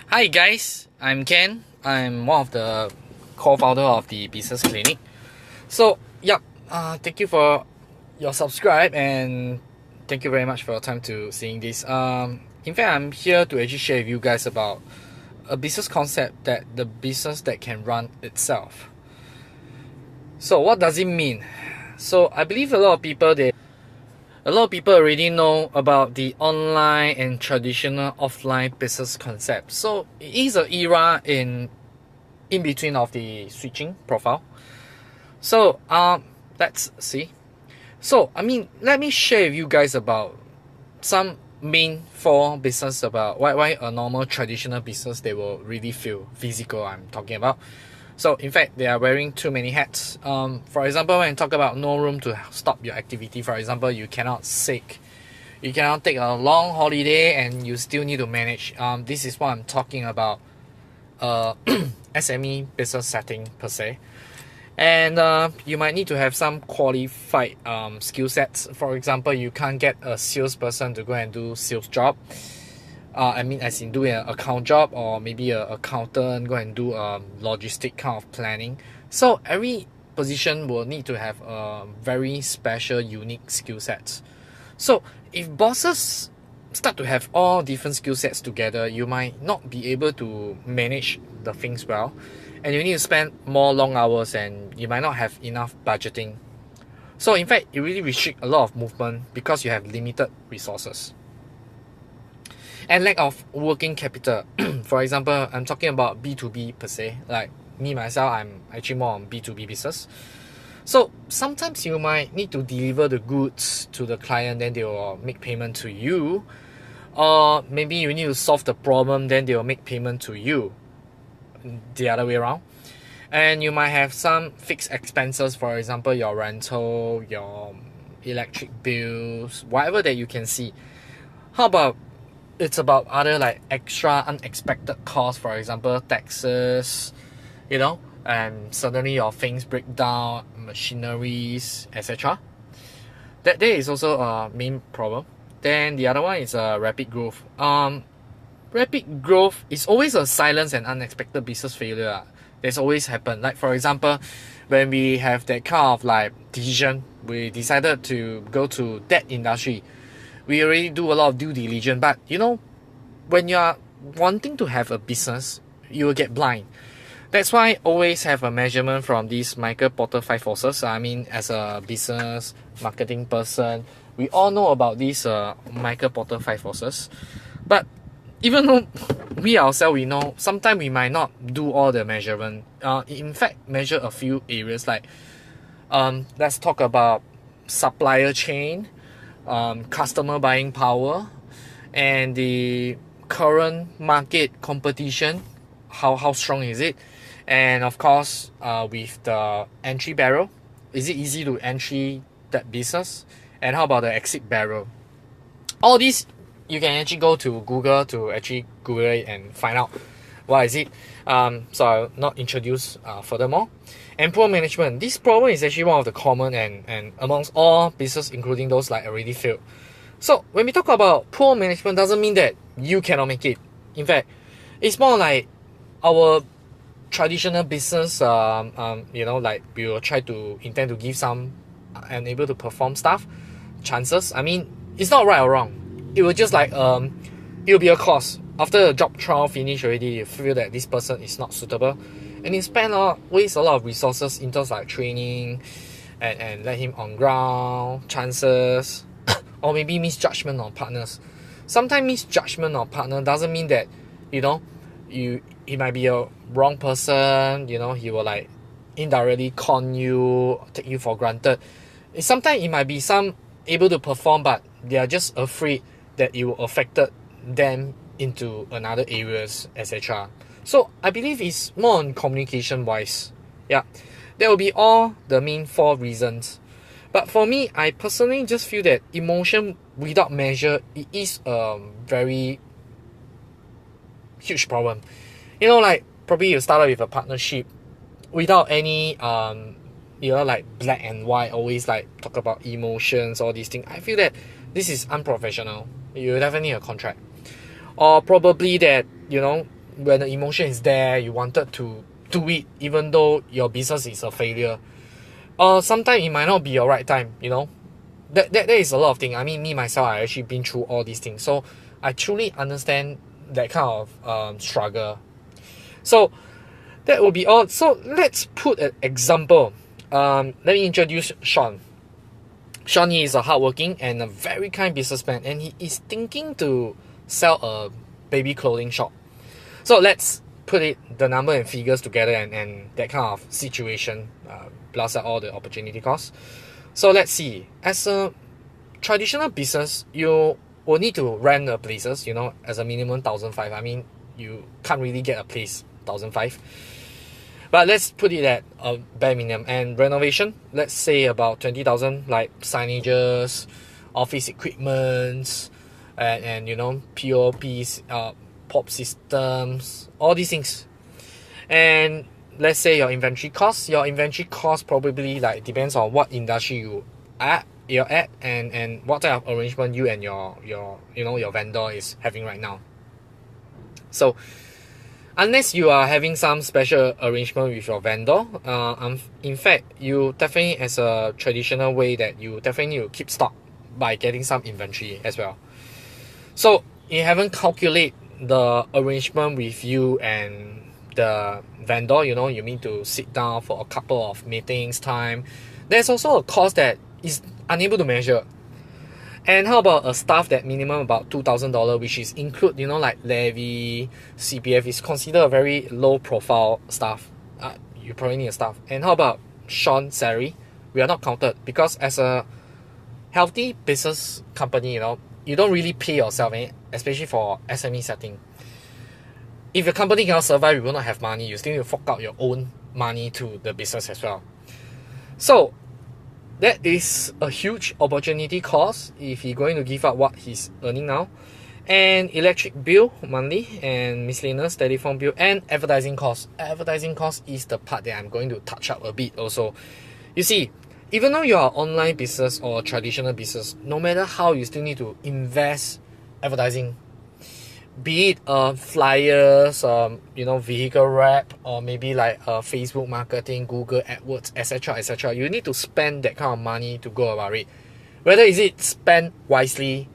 Hi guys, I'm Ken. I'm one of the co-founder of the Business Clinic. So, thank you for your subscribe and thank you very much for your time to seeing this. In fact, I'm here to actually share with you guys about a business concept that the business that can run itself. So, what does it mean? So, I believe a lot of people already know about the online and traditional offline business concept. So it is an era in between of the switching profile. So let's see. So let me share with you guys about some main four business about why a normal traditional business they will really feel physical. I'm talking about. So in fact, they are wearing too many hats. For example, when you talk about no room to stop your activity, for example, you cannot take a long holiday and you still need to manage. This is what I'm talking about. SME business setting per se, and you might need to have some qualified skill sets. For example, you can't get a salesperson to go and do sales job. As in doing an account job, or maybe an accountant go and do logistic kind of planning. So every position will need to have a very special, unique skill sets. So if bosses start to have all different skill sets together, you might not be able to manage the things well, and you need to spend more long hours, and you might not have enough budgeting. So in fact, it really restrict a lot of movement because you have limited resources and lack of working capital. For example, I'm talking about B2B per se. Like me myself, I'm actually more on B2B business. So sometimes you might need to deliver the goods to the client, then they will make payment to you. Or maybe you need to solve the problem, then they will make payment to you. The other way around. And you might have some fixed expenses, for example, your rental, your electric bills, whatever that you can see. How about it's about other like extra unexpected costs, for example taxes, and suddenly your things break down, machineries, etc. That there is also a main problem. Then the other one is rapid growth. Rapid growth is always a silent and unexpected business failure. There's always happen. Like for example, when we have that kind of like decision, we decided to go to that industry. We already do a lot of due diligence, but when you are wanting to have a business, you will get blind. That's why I always have a measurement from these Michael Porter 5 forces. As a business marketing person, we all know about these Michael Porter 5 forces. But even though we ourselves, we know, sometimes we might not do all the measurement. In fact, measure a few areas like, let's talk about supplier chain, customer buying power, and the current market competition, how strong is it, and of course with the entry barrel, is it easy to entry that business, and how about the exit barrel. All these you can actually go to Google to actually Google it and find out what is it. So I'll not introduce furthermore. And poor management. This problem is actually one of the common and amongst all business, including those like already failed. So when we talk about poor management, doesn't mean that you cannot make it. In fact, it's more like our traditional business. Like we will try to intend to give some and able to perform stuff chances. It's not right or wrong. It will just like it will be a cost. After the job trial finish already, you feel that this person is not suitable, and you waste a lot of resources in terms of like training and let him on ground chances. Or maybe misjudgment on partners. Sometimes misjudgment on partner doesn't mean that he might be a wrong person. He will like indirectly con you, take you for granted. Sometimes it might be some able to perform, but they are just afraid that it will affect them into another areas, etc. So I believe it's more on communication wise. Yeah, that will be all the main 4 reasons. But for me, I personally just feel that emotion without measure, it is a very huge problem. Like probably you start out with a partnership without any like black and white, always like talk about emotions, all these things. I feel that this is unprofessional. You definitely need a contract. Or probably that, when the emotion is there, you wanted to do it even though your business is a failure. Or sometimes it might not be your right time, you know. That is a lot of things. I mean, me myself, I actually been through all these things. So I truly understand that kind of struggle. So that will be all. So let's put an example. Let me introduce Sean. Sean is a hardworking and a very kind businessman, and he is thinking to sell a baby clothing shop. So let's put the number and figures together and that kind of situation, plus all the opportunity costs. So let's see. As a traditional business, you will need to rent the places, you know, as a minimum 1,500. I mean, you can't really get a place 1,500. But let's put it at a bare minimum. And renovation, let's say about 20,000, like signages, office equipments, and you know, POPs, pop systems, all these things. And let's say your inventory cost probably like depends on what industry you're at and what type of arrangement you and your vendor is having right now. So unless you are having some special arrangement with your vendor, in fact, you definitely, as a traditional way, that you definitely need to keep stock by getting some inventory as well. So you haven't calculate the arrangement with you and the vendor, you know, you need to sit down for a couple of meetings time. There's also a cost that is unable to measure. And how about a staff that minimum about $2,000, which is include, you know, like levy, CPF, is considered a very low profile staff. You probably need a staff. And how about Sean's salary? We are not counted because as a healthy business company, you know, you don't really pay yourself, especially for SME setting. If your company cannot survive, you will not have money. You still need to fork out your own money to the business as well. So that is a huge opportunity cost if he's going to give up what he's earning now. And electric bill monthly, and miscellaneous telephone bill, and advertising cost. Advertising cost is the part that I'm going to touch up a bit also. You see, even though you are online business or traditional business, no matter how, you still need to invest advertising. Be it flyers, you know, vehicle wrap, or maybe like Facebook marketing, Google AdWords, etc., etc. You need to spend that kind of money to go about it. Whether is it spent wisely,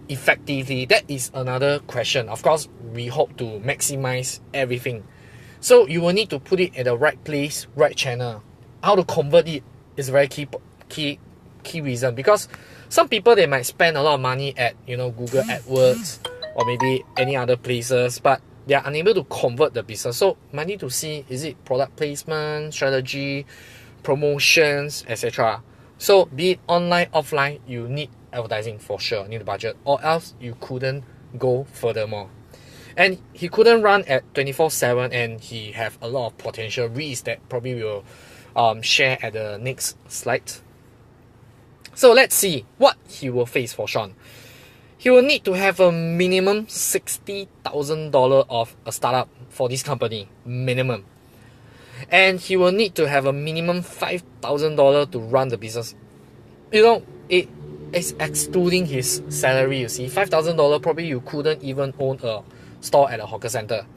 effectively, that is another question. Of course, we hope to maximize everything. So you will need to put it at the right place, right channel. How to convert it is a very key reason, because some people, they might spend a lot of money at, you know, Google AdWords or maybe any other places, but they are unable to convert the business. So might need to see, is it product placement, strategy, promotions, etc. So be it online, offline, you need advertising for sure, need a budget, or else you couldn't go furthermore. And he couldn't run at 24/7, and he have a lot of potential risks that probably will share at the next slide. So let's see what he will face for Sean. He will need to have a minimum $60,000 of a startup for this company, minimum. And he will need to have a minimum $5,000 to run the business. You know, it is excluding his salary, you see. $5,000, probably you couldn't even own a store at a hawker center.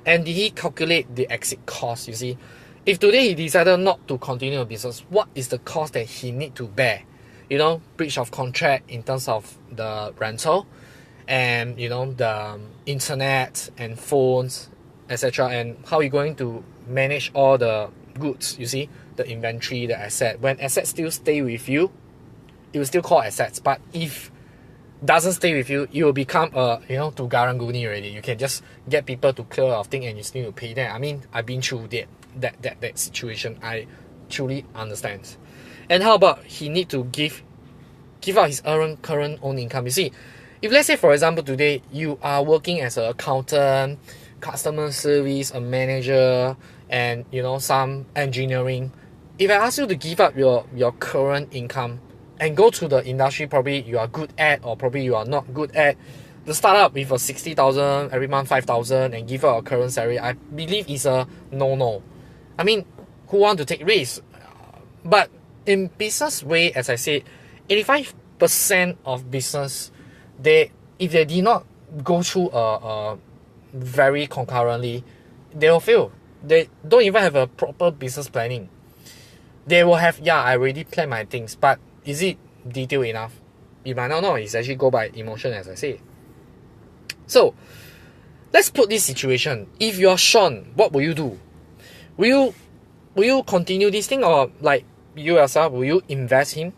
And did he calculate the exit cost, you see? If today he decided not to continue a business, what is the cost that he need to bear? You know, breach of contract in terms of the rental, and you know, the internet and phones, etc. And how you going to manage all the goods, you see, the inventory, the asset. When assets still stay with you, it will still call assets. But if doesn't stay with you, it will become you know, to Garanguni already. You can just get people to clear a thing and you still need to pay them. I mean, I've been through that situation. I truly understand. And how about he need to give out his current own income? You see, if let's say for example today you are working as an accountant, customer service, a manager, and you know, some engineering. If I ask you to give up your current income and go to the industry probably you are good at, or probably you are not good at, the startup with a 60,000 every month, 5,000, and give out a current salary, I believe is a no. I mean, who want to take risks? But in business way, as I said, 85% of business, if they did not go through a very concurrently, they will fail. They don't even have a proper business planning. They will have, yeah, I already planned my things, but is it detailed enough? You might not know. It's actually go by emotion, as I say. So let's put this situation. If you're Sean, what will you do? Will you continue this thing, or like you yourself, will you invest him,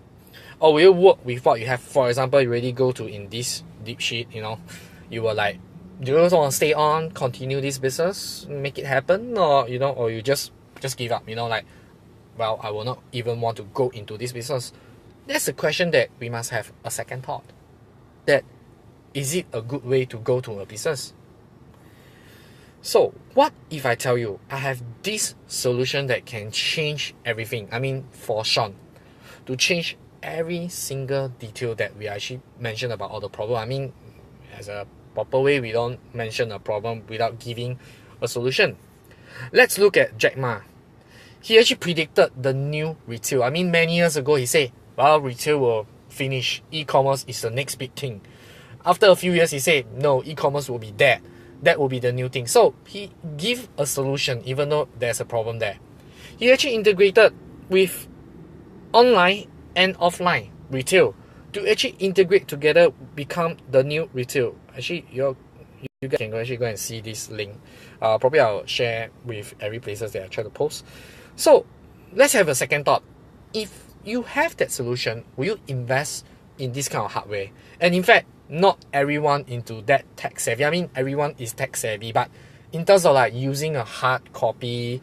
or will you work with what you have? For example, you already go to in this deep shit, you were like, do you also want to stay on, continue this business, make it happen, or or you just give up, like, well, I will not even want to go into this business. That's a question that we must have a second thought. That is it a good way to go to a business? So what if I tell you I have this solution that can change everything? I mean, for Sean, to change every single detail that we actually mentioned about all the problem. I mean, as a proper way, we don't mention a problem without giving a solution. Let's look at Jack Ma. He actually predicted the new retail. I mean, many years ago, he said, well, retail will finish. E-commerce is the next big thing. After a few years, he said, no, e-commerce will be dead. That will be the new thing. So he gave a solution, even though there's a problem there. He actually integrated with online and offline retail to actually integrate together, become the new retail. Actually, you guys can actually go and see this link. Probably I'll share with every places that I try to post. So let's have a second thought. If you have that solution, will you invest in this kind of hardware? And in fact, not everyone into that tech savvy. I mean, everyone is tech savvy, but in terms of like using a hard copy,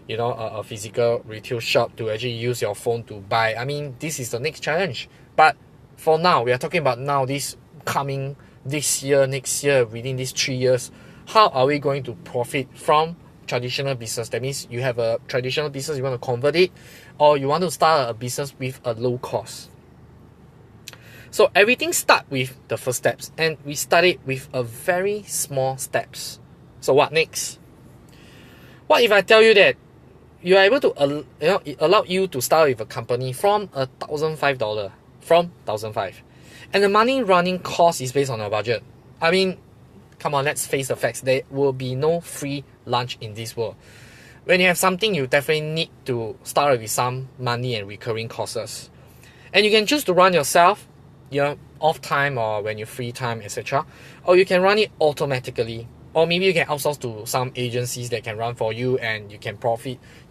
a physical retail shop to actually use your phone to buy, I mean, this is the next challenge. But for now, we are talking about now, this coming this year, next year, within these 3 years, how are we going to profit from traditional business? That means you have a traditional business, you want to convert it, or you want to start a business with a low cost. So everything starts with the first steps, and we start it with a very small steps. So what next? What if I tell you that you are able to, it allowed you to start with a company from $1,005, from $1,005, and the money running cost is based on a budget. I mean, come on, let's face the facts. There will be no free lunch in this world. When you have something, you definitely need to start with some money and recurring costs. And you can choose to run yourself, off time or when you free time, etc. Or you can run it automatically. Or maybe you can outsource to some agencies that can run for you, and you can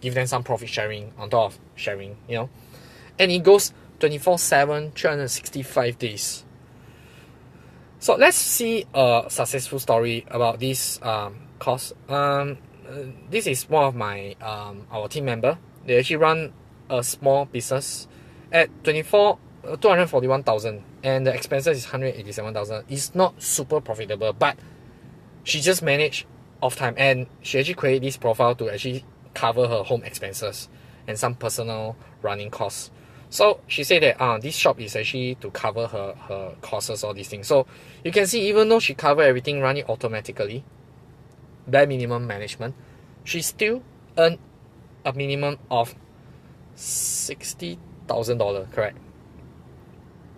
give them some profit sharing on top of sharing, And it goes 24/7, 365 days. So let's see a successful story about this course. This is one of my our team member. They actually run a small business at 241,000, and the expenses is 187,000. It's not super profitable, but she just managed off time, and she actually created this profile to actually cover her home expenses and some personal running costs. So she said that this shop is actually to cover her costs, all these things. So you can see, even though she covered everything running automatically, bare minimum management, she still earned a minimum of $60,000, correct?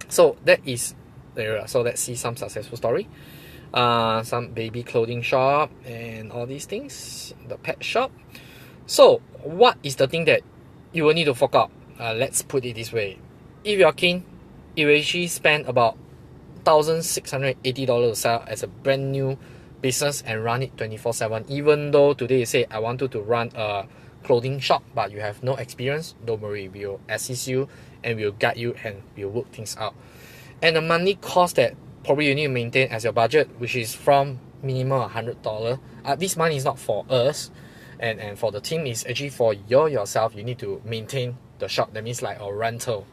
So that is the area. So let's see some successful story. Some baby clothing shop and all these things, the pet shop. So what is the thing that you will need to fork out? Let's put it this way. If you're keen, you will actually spend about $1,680 to sell as a brand new business and run it 24/7. Even though today you say, I wanted to run a clothing shop, but you have no experience, don't worry, we'll assist you and we'll guide you and we'll work things out. And the monthly cost that probably you need to maintain as your budget, which is from minimum $100. This money is not for us and for the team, is actually for yourself. You need to maintain the shop. That means like a rental.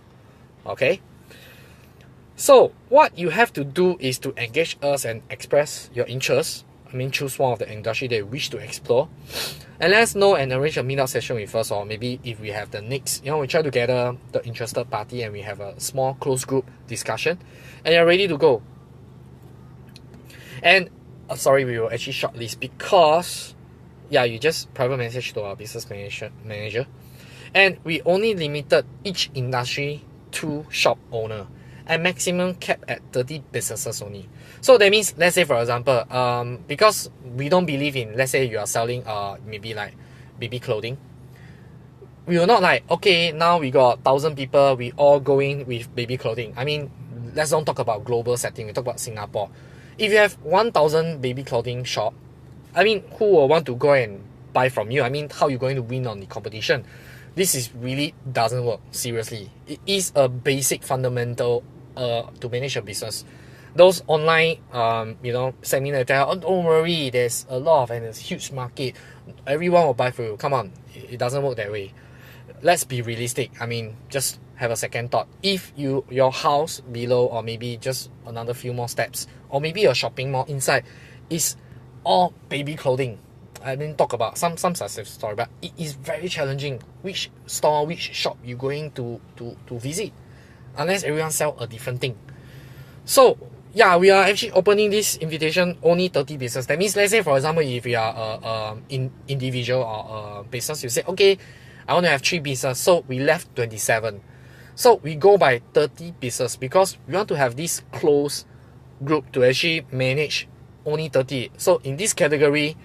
Okay, so what you have to do is to engage us and express your interest. I mean, choose one of the industry that you wish to explore, and let us know and arrange a meetup session with us. Or maybe if we have the next, we try to gather the interested party and we have a small close group discussion, and you're ready to go. And sorry, we will actually shortlist because you just private message to our business manager, and we only limited each industry to shop owner. and maximum cap at 30 businesses only. So that means, let's say for example, because we don't believe in, let's say you are selling maybe like baby clothing, we will not like, okay, now we got 1,000 people, we all going with baby clothing. I mean, let's don't talk about global setting, we talk about Singapore. If you have 1,000 baby clothing shop, I mean, who will want to go and buy from you? I mean, how are you going to win on the competition? This is really doesn't work, seriously. It is a basic fundamental to manage a business. Those online seminar tell, oh, don't worry, there's a lot of and it's huge market, everyone will buy for you. Come on, it doesn't work that way. Let's be realistic. I mean, just have a second thought. If your house below, or maybe just another few more steps, or maybe a shopping mall inside is all baby clothing, I mean, talk about some success story, but it is very challenging. Which store, which shop you going to visit, unless everyone sell a different thing. So yeah, we are actually opening this invitation only 30 business. That means, let's say for example, if you are individual or a business, you say, okay, I want to have 3 business, so we left 27. So we go by 30 business because we want to have this close group to actually manage only 30. So in this category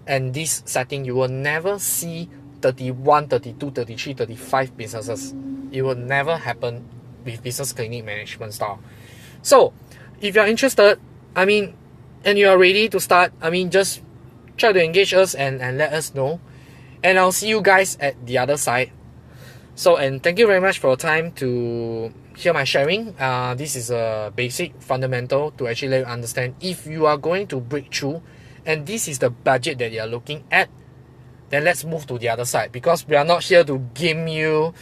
and this setting, you will never see 31, 32, 33, 35 businesses. It will never happen with business clinic management style. So if you're interested, I mean, and you are ready to start, I mean, just try to engage us and let us know. And I'll see you guys at the other side. So, and thank you very much for your time to hear my sharing. This is a basic fundamental to actually let you understand if you are going to break through and this is the budget that you are looking at, then let's move to the other side, because we are not here to game you,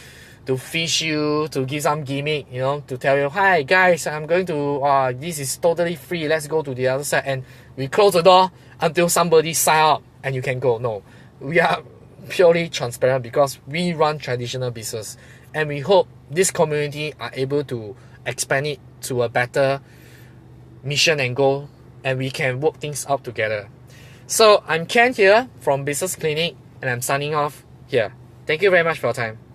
to fish you, to give some gimmick, you know, to tell you, hi guys, I'm going to, this is totally free, let's go to the other side, and we close the door until somebody sign up and you can go. No, we are purely transparent because we run traditional business, and we hope this community are able to expand it to a better mission and goal, and we can work things out together. So I'm Ken here from Business Clinic, and I'm signing off here. Thank you very much for your time.